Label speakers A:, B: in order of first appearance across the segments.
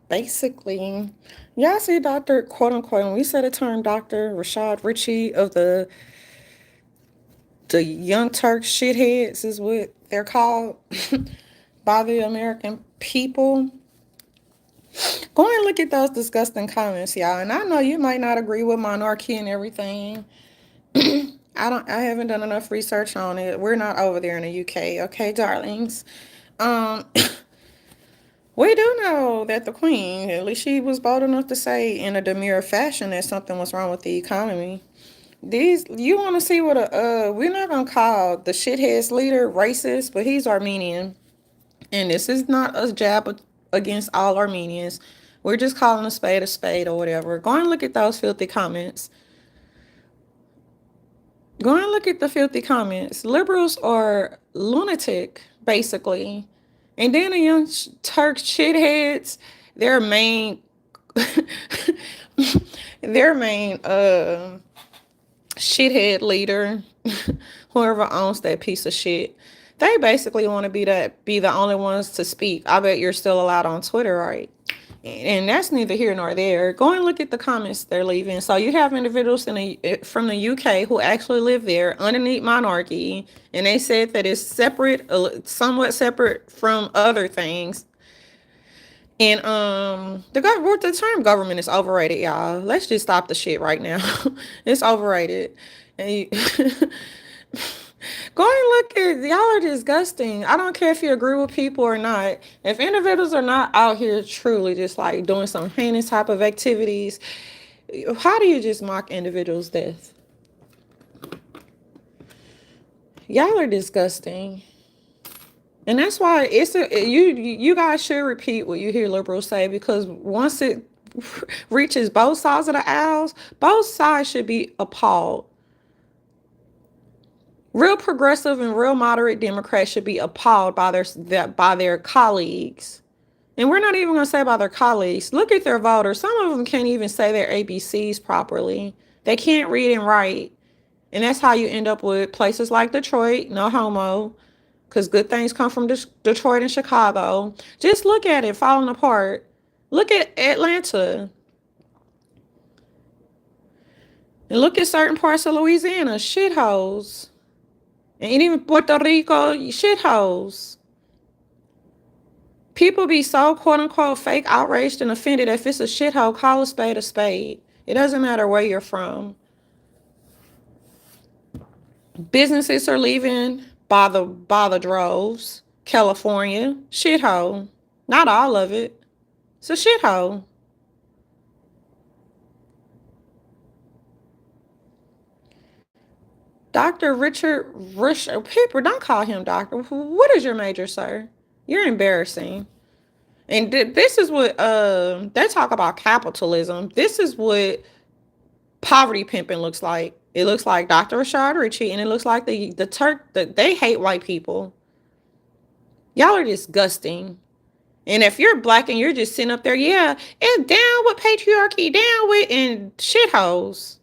A: basically, y'all see Dr. quote unquote, when we say the term Dr. Rashad Ritchie of the Young Turks shitheads is what they're called by the American people. Go and look at those disgusting comments, y'all. And I know you might not agree with monarchy and everything. I haven't done enough research on it. We're not over there in the UK, okay, darlings. Um we do know that the Queen, at least she was bold enough to say in a demure fashion that something was wrong with the economy. These you want to see what a we're not gonna call the shitheads leader racist, but he's Armenian, and this is not a jab against all Armenians. We're just calling a spade or whatever. Go and look at those filthy comments. Go and look at the filthy comments. Liberals are lunatic, basically, and then the young Turk shitheads. Their main, their main shithead leader, whoever owns that piece of shit, they basically want to be the only ones to speak. I bet you're still allowed on Twitter, right? And that's neither here nor there. Go and look at the comments they're leaving. So you have individuals from the UK who actually live there underneath monarchy, and they said that it's separate, somewhat separate from other things. And the term government is overrated, y'all. Let's just stop the shit right now. It's overrated. And you, go and look at y'all are disgusting. I don't care if you agree with people or not. If individuals are not out here truly just like doing some heinous type of activities, how do you just mock individuals' death? Y'all are disgusting. And that's why you guys should repeat what you hear liberals say, because once it reaches both sides of the aisles, both sides should be appalled. Real progressive and real moderate Democrats should be appalled by their colleagues. And we're not even going to say by their colleagues. Look at their voters. Some of them can't even say their ABCs properly. They can't read and write. And that's how you end up with places like Detroit, no homo, because good things come from Detroit and Chicago. Just look at it falling apart. Look at Atlanta. And look at certain parts of Louisiana, shitholes. And even Puerto Rico, shitholes. People be so quote unquote fake outraged and offended. If it's a shithole, call a spade a spade. It doesn't matter where you're from. Businesses are leaving by the droves. California, shithole. Not all of it. It's a shithole. Dr. Richard Pipper, don't call him doctor. What is your major, sir? You're embarrassing. And this is what they talk about capitalism. This is what poverty pimping looks like. It looks like Dr. Rashad Ritchie, and it looks like the Turk that they hate white people. Y'all are disgusting. And if you're black and you're just sitting up there, yeah, it's down with patriarchy, down with and shitholes.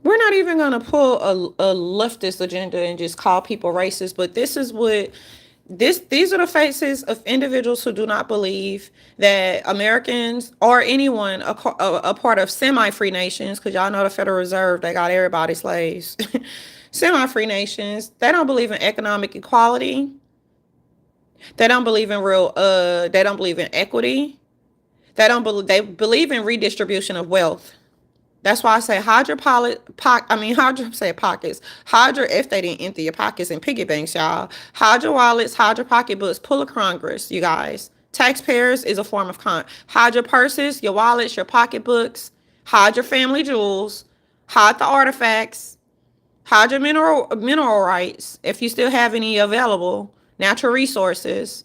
A: We're not even going to pull a leftist agenda and just call people racist, but this is what these are the faces of individuals who do not believe that Americans or anyone a part of semi-free nations, because y'all know the Federal Reserve, they got everybody slaves. Semi-free nations, they don't believe in economic equality. They don't believe in they don't believe in equity. They believe in redistribution of wealth. That's why I say hide your pockets. Hide your, if they didn't empty your pockets and piggy banks, y'all. Hide your wallets, hide your pocketbooks, pull a Congress, you guys. Taxpayers is a form of hide your purses, your wallets, your pocketbooks, hide your family jewels, hide the artifacts, hide your mineral rights, if you still have any available, natural resources.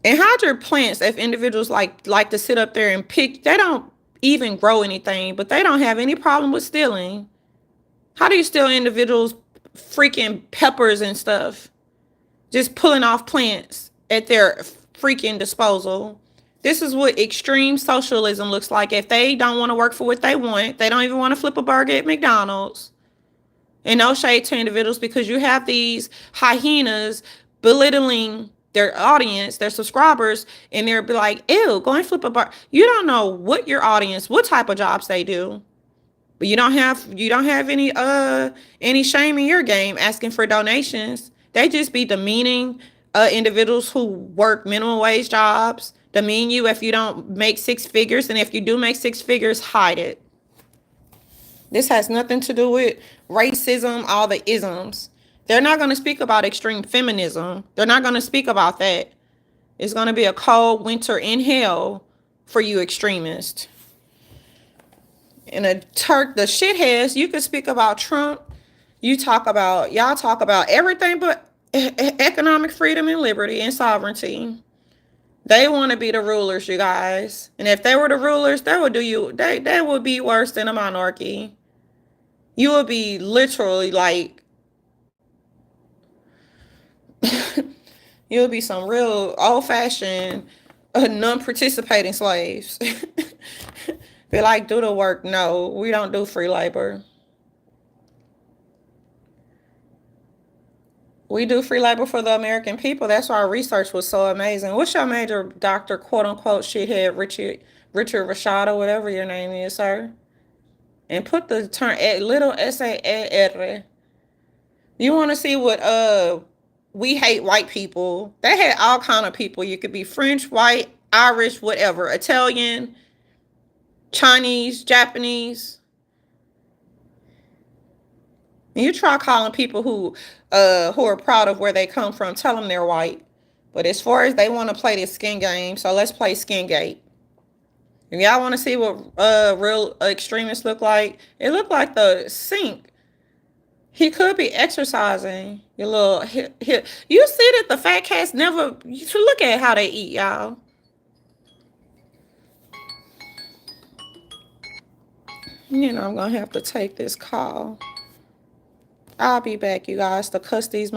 A: And hide your plants if individuals like to sit up there and pick. They don't even grow anything, but they don't have any problem with stealing. How do you steal individuals freaking peppers and stuff? Just pulling off plants at their freaking disposal. This is what extreme socialism looks like. If they don't want to work for what they want, they don't even want to flip a burger at McDonald's. And no shade to individuals, because you have these hyenas belittling their audience, their subscribers, and they're be like, ew, go and flip a bar. You don't know what your audience, what type of jobs they do. But you don't have any shame in your game asking for donations. They just be demeaning individuals who work minimum wage jobs. Demean you if you don't make six figures, and if you do make six figures, hide it. This has nothing to do with racism, all the isms. They're not going to speak about extreme feminism. They're not going to speak about that. It's going to be a cold winter in hell for you extremists. And the shitheads, you can speak about Trump. Y'all talk about everything but economic freedom and liberty and sovereignty. They want to be the rulers, you guys. And if they were the rulers, they would be worse than a monarchy. You would be literally like, you would be some real old-fashioned, non-participating slaves. Be like, do the work. No, we don't do free labor. We do free labor for the American people. That's why our research was so amazing. What's your major, Dr. quote-unquote shithead Richard Rashad, or whatever your name is, sir? And put the term little S-A-R. You want to see what we hate white people. They had all kind of people. You could be French, white, Irish, whatever, Italian, Chinese, Japanese. And you try calling people who are proud of where they come from, tell them they're white. But as far as they want to play this skin game, so let's play skin gate. If y'all want to see what real extremists look like, it looked like the sink. He could be exercising. Your little hip. You see that the fat cats never. You should look at how they eat, y'all. You know, I'm gonna have to take this call. I'll be back, you guys, to cuss these